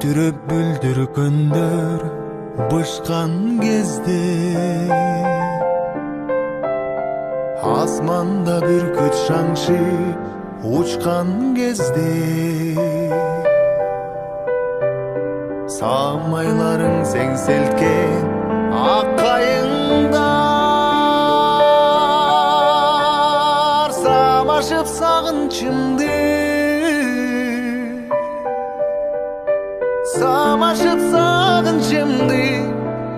күлдүрүп бүлдүргөндөр бышкан кезде, асманда бүркүт шаңшы учкан кезде, самайларың сеңселткен ак кайыңдар самашып сагынчымды, самашып сагынчымды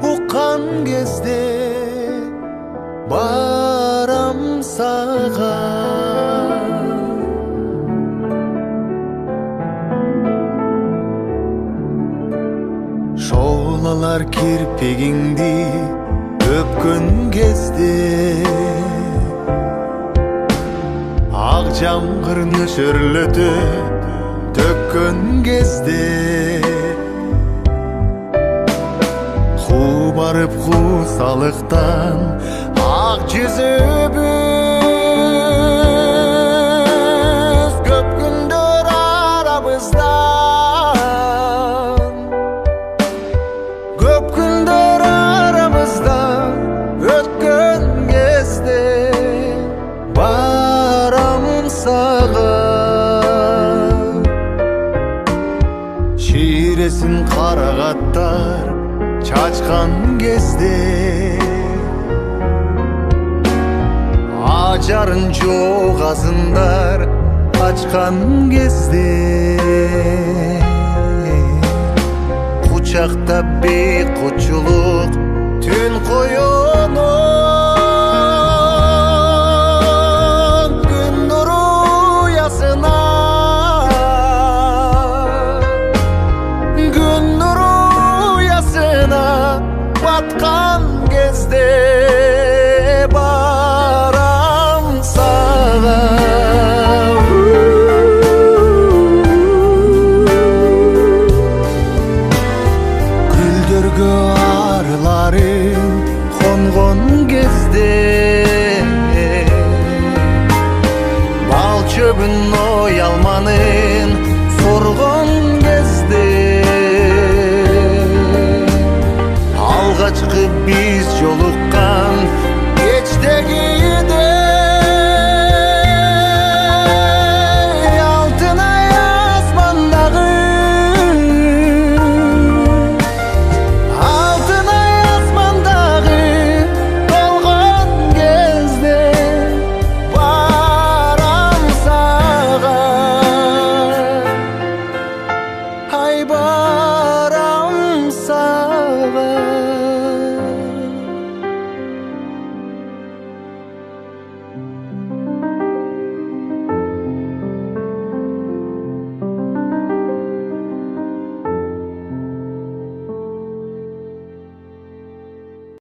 уккан кезде барам сага. Шоолалар кирпегиңди өпкөн кезде, ак жамгыр нөшөрлөтүп төккөн кезде, барып куусалыктан ак жүзүбүз көп күндөр арабыздан, көп күндөр арабыздан өткөн кезде барам сага. Ширесин карагаттар чачкан кезде, ажарын жок азындар ачкан кезде, кучактап бейкучулук түн коёнун күн нуру уясына, күн нуру уясына баткан кезде барам сага. Гүлдөргө арыларым конгон кезде, бал чөбүн оялманын соргон кезде, алгачкы биз жолуккан кечтегиде алтын ай асмандагы, алтын ай асмандагы толгон кезде барам сага. Ай